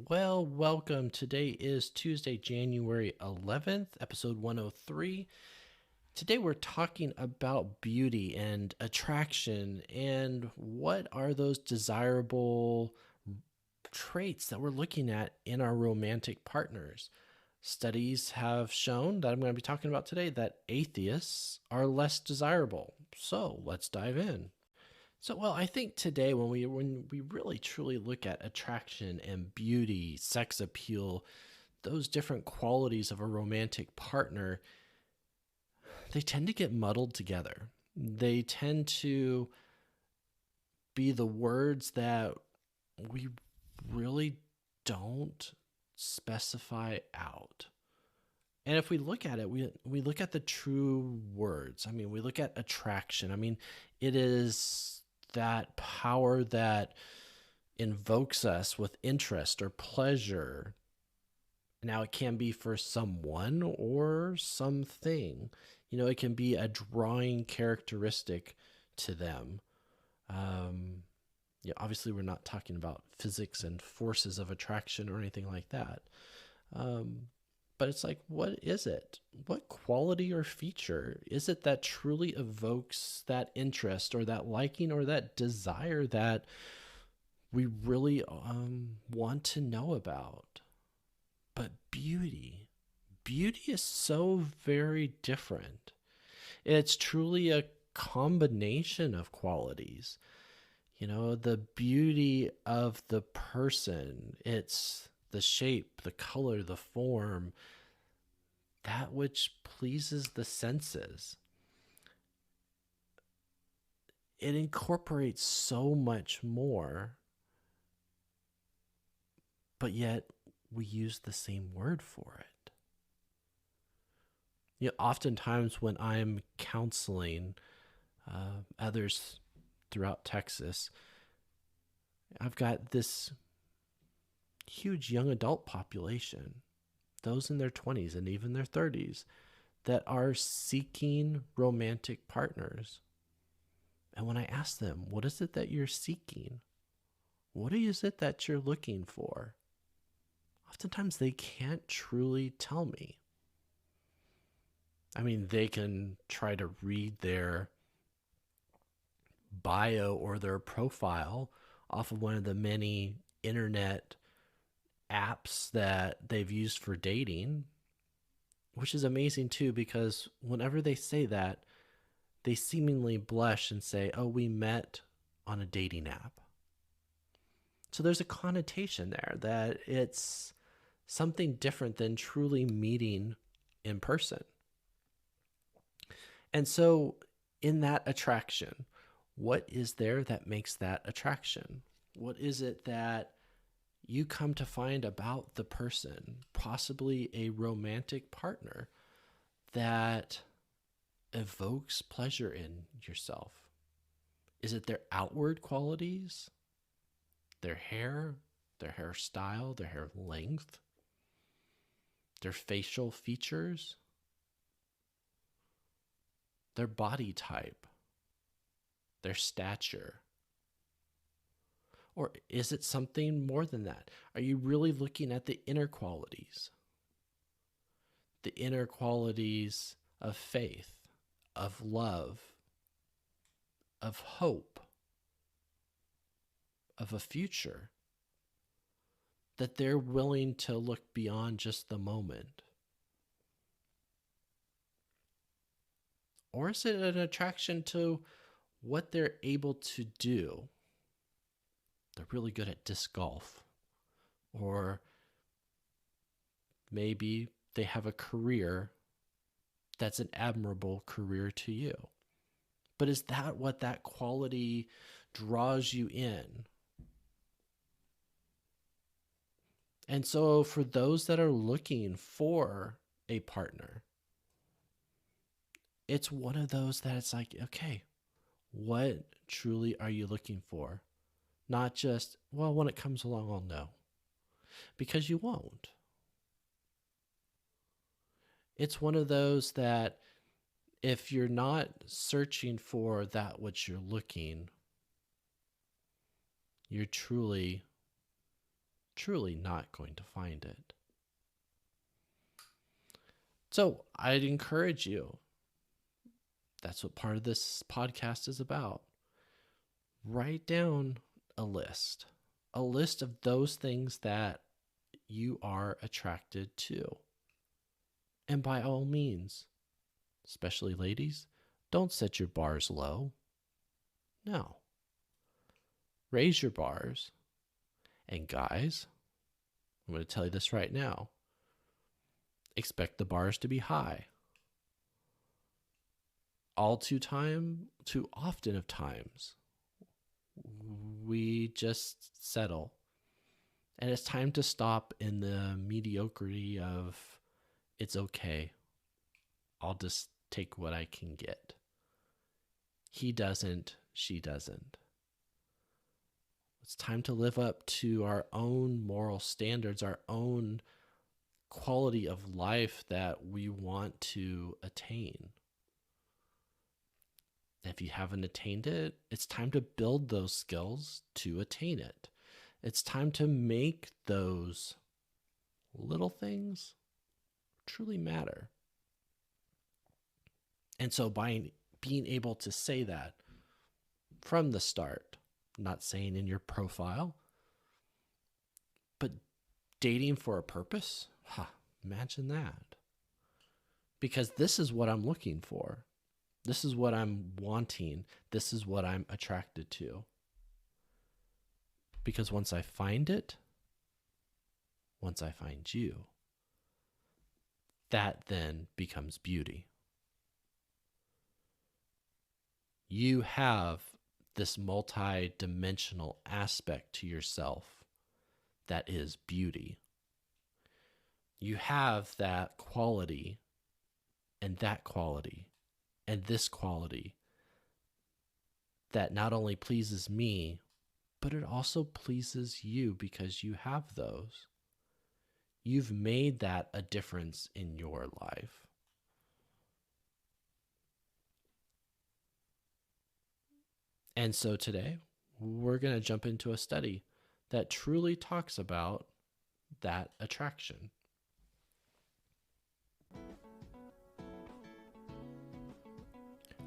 Well, welcome. Today is Tuesday, January 11th, episode 103. Today we're talking about beauty and attraction and what are those desirable traits that we're looking at in our romantic partners. Studies have shown that I'm going to be talking about today that atheists are less desirable. So let's dive in. So, I think today when we really truly look at attraction and beauty, sex appeal, those different qualities of a romantic partner, they tend to get muddled together. They tend to be the words that we really don't specify out. And if we look at it, we look at the true words. I mean, we look at attraction. I mean, it is that power that invokes us with interest or pleasure. Now, it can be for someone or something. It can be a drawing characteristic to them. Yeah, obviously, we're not talking about physics and forces of attraction or anything like that. Um, but it's like, what is it? What quality or feature is it that truly evokes that interest or that liking or that desire that we really want to know about? But beauty is so very different. It's truly a combination of qualities. The beauty of the person, it's the shape, the color, the form, that which pleases the senses. It incorporates so much more, but yet we use the same word for it. Oftentimes when I'm counseling others throughout Texas, I've got this huge young adult population, those in their 20s and even their 30s, that are seeking romantic partners. And when I ask them, what is it that you're seeking? What is it that you're looking for? Oftentimes they can't truly tell me. I mean, they can try to read their bio or their profile off of one of the many internet apps that they've used for dating, which is amazing too, because whenever they say that, they seemingly blush and say, oh, we met on a dating app. So there's a connotation there that it's something different than truly meeting in person. And so in that attraction, what is there that makes that attraction? What is it that you come to find about the person, possibly a romantic partner, that evokes pleasure in yourself? Is it their outward qualities, their hairstyle, their hair length, their facial features, their body type, their stature? Or is it something more than that? Are you really looking at the inner qualities? The inner qualities of faith, of love, of hope, of a future, that they're willing to look beyond just the moment? Or is it an attraction to what they're able to do? They're really good at disc golf. Or maybe they have a career that's an admirable career to you. But is that what that quality draws you in? And so for those that are looking for a partner, it's one of those that it's like, okay, what truly are you looking for? Not just, well, when it comes along, I'll know. Because you won't. It's one of those that if you're not searching for that which you're looking, you're truly truly not going to find it. So I'd encourage you. That's what part of this podcast is about. Write down a list of those things that you are attracted to. And by all means, especially ladies, don't set your bars low. No. Raise your bars. And guys, I'm going to tell you this right now. Expect the bars to be high. Too often of times, we just settle. And it's time to stop in the mediocrity of, it's okay. I'll just take what I can get. He doesn't, she doesn't. It's time to live up to our own moral standards, our own quality of life that we want to attain. If you haven't attained it, it's time to build those skills to attain it. It's time to make those little things truly matter. And so by being able to say that from the start, not saying in your profile, but dating for a purpose, imagine that. Because this is what I'm looking for. This is what I'm wanting. This is what I'm attracted to. Because once I find it, once I find you, that then becomes beauty. You have this multi-dimensional aspect to yourself that is beauty. You have that quality and that quality and this quality that not only pleases me, but it also pleases you because you have those. You've made that a difference in your life. And so today, we're going to jump into a study that truly talks about that attraction.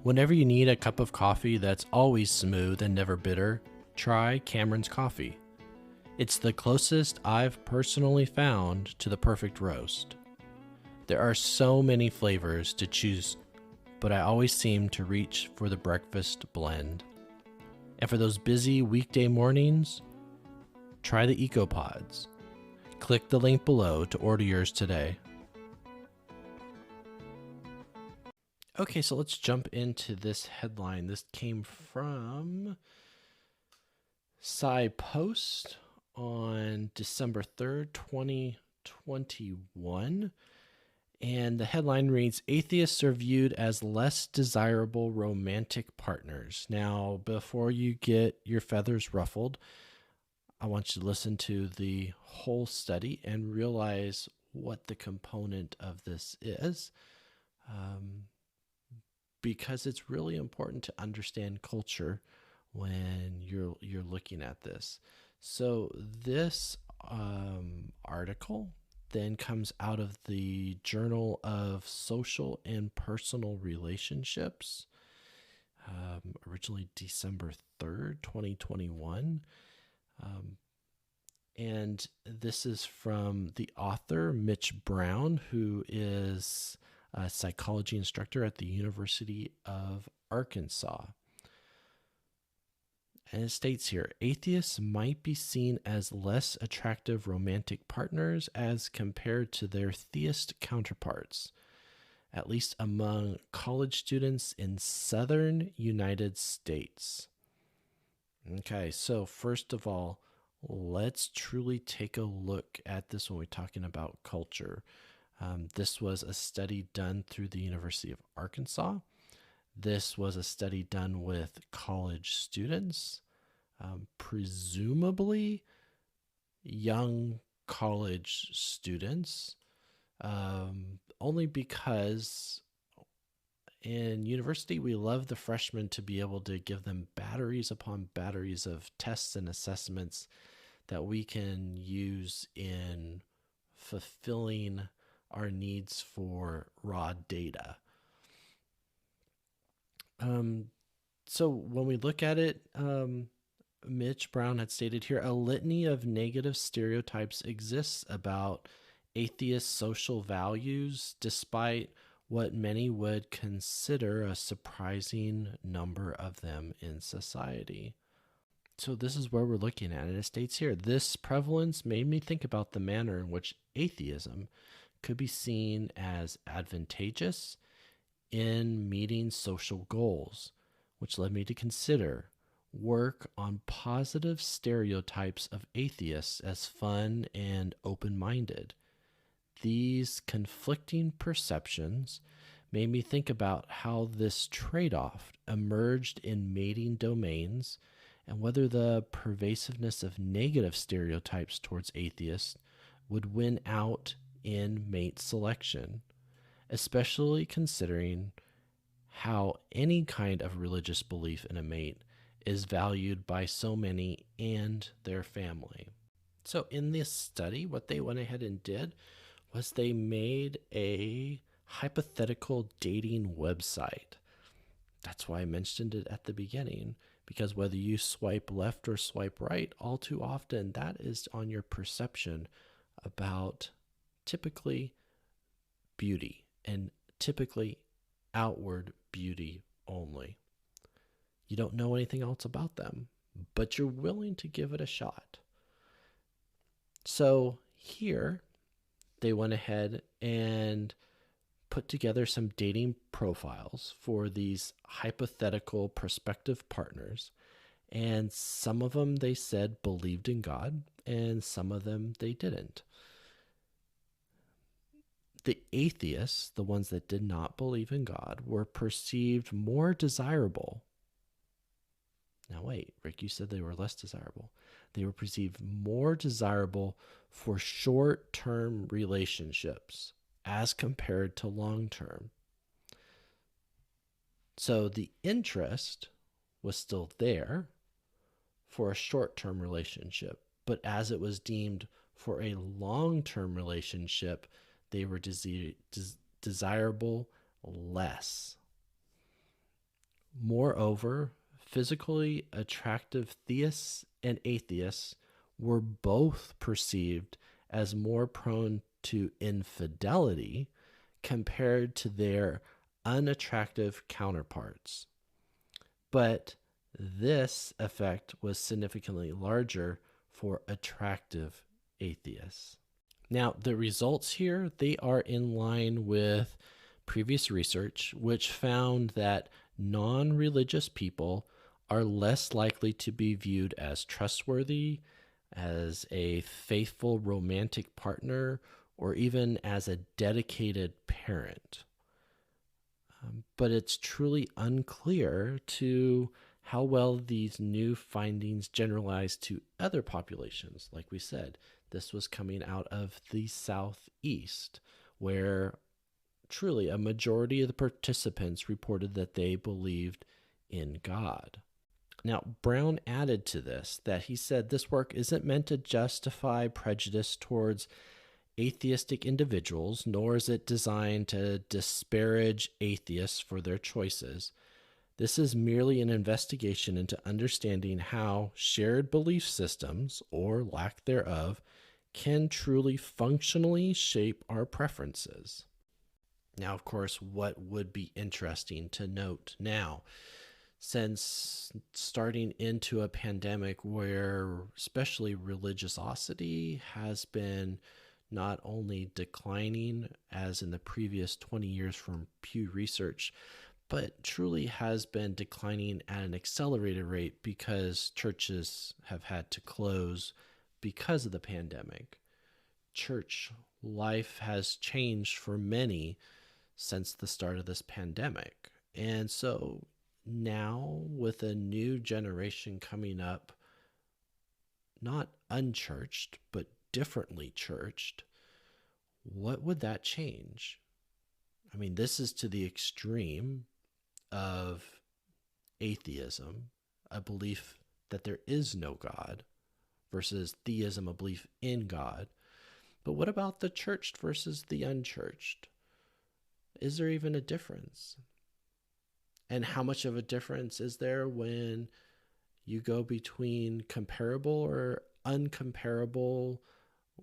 Whenever you need a cup of coffee that's always smooth and never bitter, try Cameron's Coffee. It's the closest I've personally found to the perfect roast. There are so many flavors to choose, but I always seem to reach for the breakfast blend. And for those busy weekday mornings, try the EcoPods. Click the link below to order yours today. Okay, so let's jump into this headline. This came from SciPost on December 3rd, 2021. And the headline reads, Atheists are viewed as less desirable romantic partners. Now, before you get your feathers ruffled, I want you to listen to the whole study and realize what the component of this is. Because it's really important to understand culture when you're looking at this. So this article then comes out of the Journal of Social and Personal Relationships, originally December 3rd, 2021. And this is from the author, Mitch Brown, who is a psychology instructor at the University of Arkansas. And it states here, atheists might be seen as less attractive romantic partners as compared to their theist counterparts, at least among college students in southern United States. Okay, so first of all, let's truly take a look at this when we're talking about culture. This was a study done through the University of Arkansas. This was a study done with college students, presumably young college students, only because in university we love the freshmen to be able to give them batteries upon batteries of tests and assessments that we can use in fulfilling our needs for raw data. So when we look at it, Mitch Brown had stated here, a litany of negative stereotypes exists about atheist social values, despite what many would consider a surprising number of them in society. So this is where we're looking at, and it states here, this prevalence made me think about the manner in which atheism could be seen as advantageous in meeting social goals, which led me to consider work on positive stereotypes of atheists as fun and open-minded. These conflicting perceptions made me think about how this trade-off emerged in mating domains and whether the pervasiveness of negative stereotypes towards atheists would win out in mate selection, especially considering how any kind of religious belief in a mate is valued by so many and their family. So in this study, what they went ahead and did was they made a hypothetical dating website. That's why I mentioned it at the beginning, because whether you swipe left or swipe right, all too often that is on your perception about typically beauty, and typically outward beauty only. You don't know anything else about them, but you're willing to give it a shot. So here they went ahead and put together some dating profiles for these hypothetical prospective partners. And some of them, they said, believed in God, and some of them they didn't. The atheists, the ones that did not believe in God, were perceived more desirable. Now wait, Rick, you said they were less desirable. They were perceived more desirable for short-term relationships as compared to long-term. So the interest was still there for a short-term relationship, but as it was deemed for a long-term relationship, they were desirable less. Moreover, physically attractive theists and atheists were both perceived as more prone to infidelity compared to their unattractive counterparts. But this effect was significantly larger for attractive atheists. Now, the results here, they are in line with previous research, which found that non-religious people are less likely to be viewed as trustworthy, as a faithful romantic partner, or even as a dedicated parent. But it's truly unclear to how well these new findings generalize to other populations. Like we said, this was coming out of the Southeast, where truly a majority of the participants reported that they believed in God. Now, Brown added to this that he said this work isn't meant to justify prejudice towards atheistic individuals, nor is it designed to disparage atheists for their choices. This is merely an investigation into understanding how shared belief systems, or lack thereof, can truly functionally shape our preferences. Now, of course, what would be interesting to note now, since starting into a pandemic where especially religiosity has been not only declining as in the previous 20 years from Pew Research, but truly has been declining at an accelerated rate because churches have had to close because of the pandemic. Church life has changed for many since the start of this pandemic. And so now, with a new generation coming up, not unchurched, but differently churched, what would that change? I mean, this is to the extreme of atheism, a belief that there is no God, versus theism, a belief in God. But what about the churched versus the unchurched? Is there even a difference? And how much of a difference is there when you go between comparable or uncomparable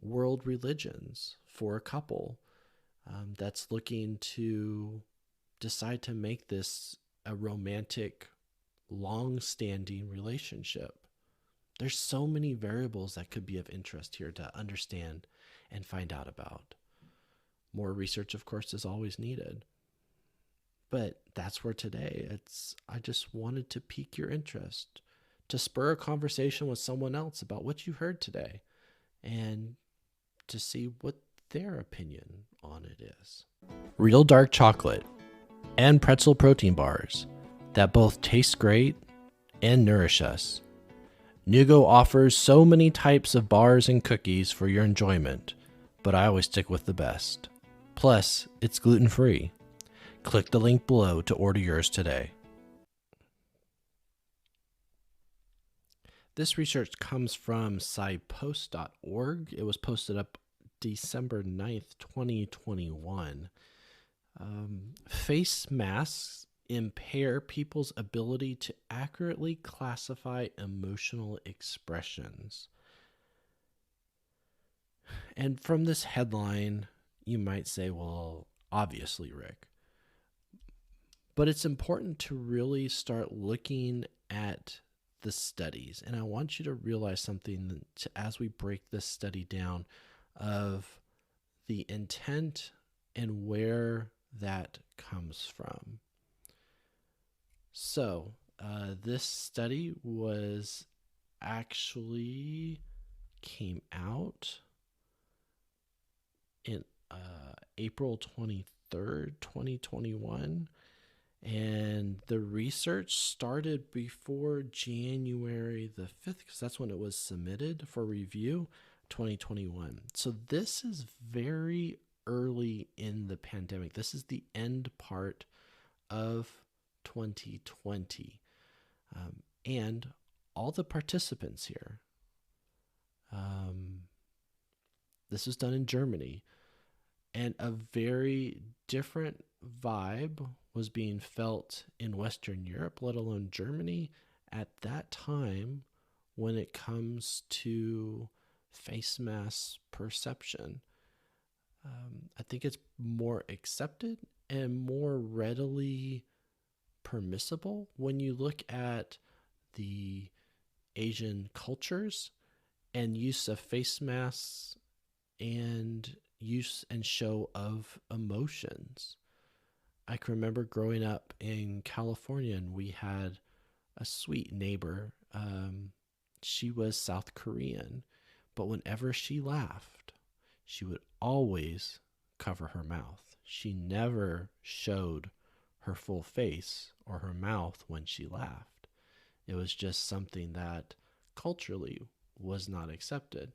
world religions for a couple that's looking to decide to make this a romantic, long-standing relationship? There's so many variables that could be of interest here to understand and find out about. More research, of course, is always needed. But that's where today I just wanted to pique your interest, to spur a conversation with someone else about what you heard today and to see what their opinion on it is. Real dark chocolate and pretzel protein bars that both taste great and nourish us. Nugo offers so many types of bars and cookies for your enjoyment, but I always stick with the best. Plus, it's gluten-free. Click the link below to order yours today. This research comes from scipost.org. It was posted up December 9th, 2021. Face masks impair people's ability to accurately classify emotional expressions. And from this headline, you might say, well, obviously, Rick. But it's important to really start looking at the studies. And I want you to realize something as we break this study down of the intent and where that comes from. So this study was actually came out in April 23rd, 2021. And the research started before January the 5th, because that's when it was submitted for review, 2021. So this is very early in the pandemic. This is the end part of 2020. And all the participants here, this was done in Germany, and a very different vibe was being felt in Western Europe, let alone Germany, at that time when it comes to face mask perception. I think it's more accepted and more readily permissible when you look at the Asian cultures and use of face masks and use and show of emotions. I can remember growing up in California, and we had a sweet neighbor. She was South Korean, but whenever she laughed, she would always cover her mouth. She never showed her full face or her mouth when she laughed. It was just something that culturally was not accepted.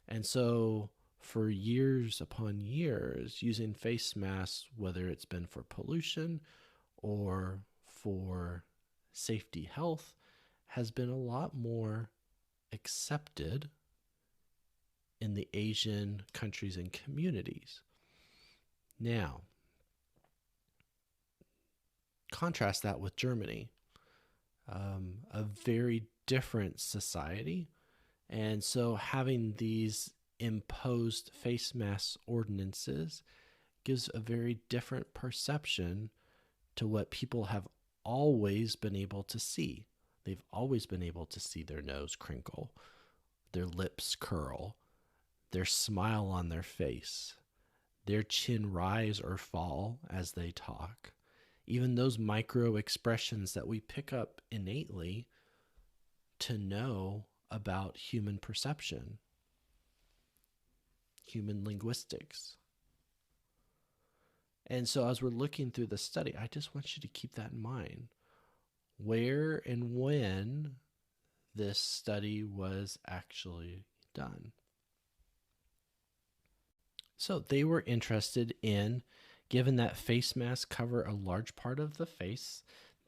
And so for years upon years, using face masks, whether it's been for pollution or for safety health, has been a lot more accepted in the Asian countries and communities. Now, contrast that with Germany, a very different society. And so having these imposed face mask ordinances gives a very different perception to what people have always been able to see. They've always been able to see their nose crinkle, their lips curl, their smile on their face, their chin rise or fall as they talk. Even those micro expressions that we pick up innately to know about human perception, human linguistics. And so as we're looking through the study, I just want you to keep that in mind. Where and when this study was actually done. So they were interested in, given that face masks cover a large part of the face,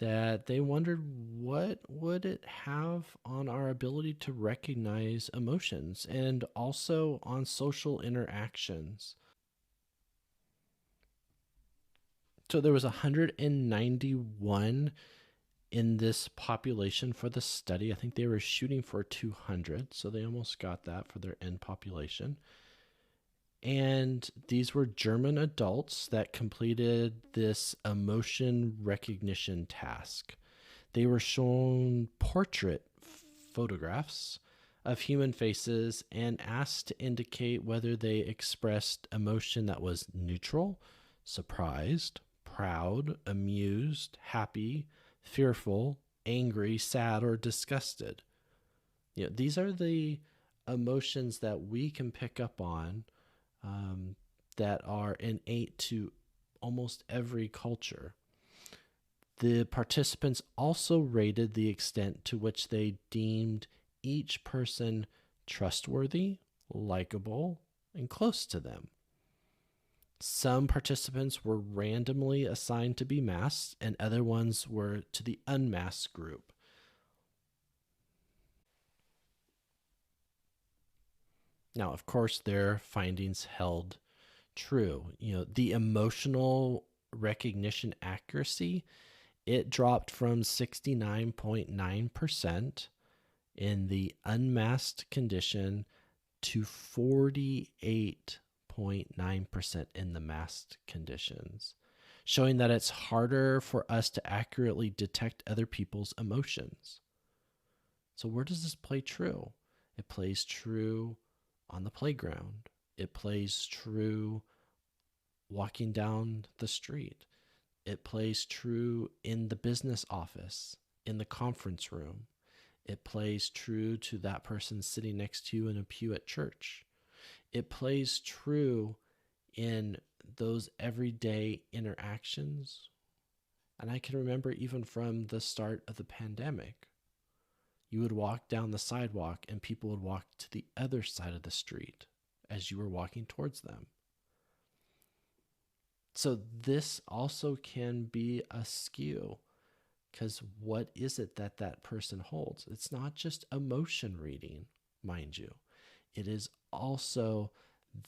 that they wondered what would it have on our ability to recognize emotions and also on social interactions. So there was 191 in this population for the study. I think they were shooting for 200, so they almost got that for their end population. And these were German adults that completed this emotion recognition task. They were shown portrait photographs of human faces and asked to indicate whether they expressed emotion that was neutral, surprised, proud, amused, happy, fearful, angry, sad, or disgusted. These are the emotions that we can pick up on, that are innate to almost every culture. The participants also rated the extent to which they deemed each person trustworthy, likable, and close to them. Some participants were randomly assigned to be masked, and other ones were to the unmasked group. Now, of course, their findings held true. The emotional recognition accuracy, it dropped from 69.9% in the unmasked condition to 48.9% in the masked conditions, showing that it's harder for us to accurately detect other people's emotions. So where does this play true? It plays true on the playground. It plays true walking down the street. It plays true in the business office, in the conference room. It plays true to that person sitting next to you in a pew at church. It plays true in those everyday interactions. And I can remember even from the start of the pandemic, you would walk down the sidewalk and people would walk to the other side of the street as you were walking towards them. So this also can be a skew, because what is it that that person holds? It's not just emotion reading, mind you. It is also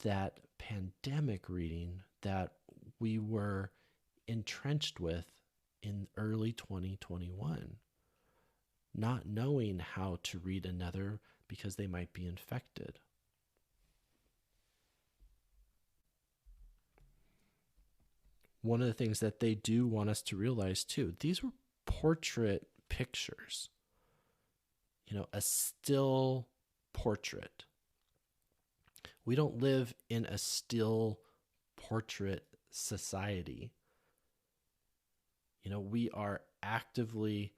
that pandemic reading that we were entrenched with in early 2021, not knowing how to read another because they might be infected. One of the things that they do want us to realize too, these were portrait pictures, a still portrait. We don't live in a still portrait society. We are actively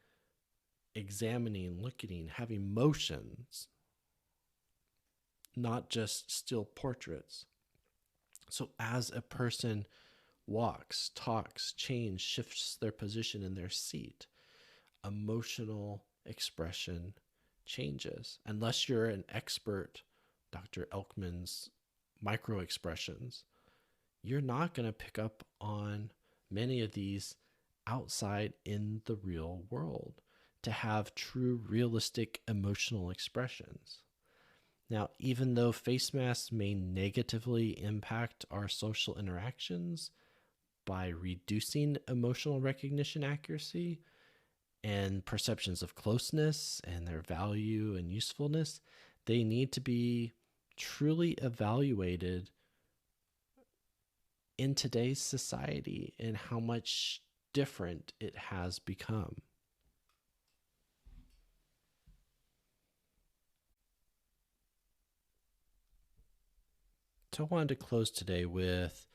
examining, looking, having motions, not just still portraits. So as a person walks, talks, changes, shifts their position in their seat, emotional expression changes. Unless you're an expert, Dr. Elkman's micro expressions, you're not going to pick up on many of these outside in the real world to have true, realistic emotional expressions. Now, even though face masks may negatively impact our social interactions by reducing emotional recognition accuracy and perceptions of closeness and their value and usefulness, they need to be truly evaluated in today's society and how much different it has become. So I wanted to close today with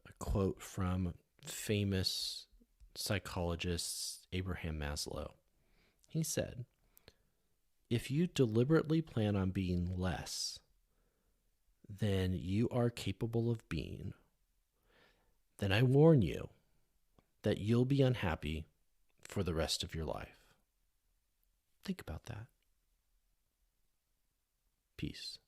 a quote from famous psychologist Abraham Maslow. He said, "If you deliberately plan on being less than you are capable of being, then I warn you that you'll be unhappy for the rest of your life." Think about that. Peace.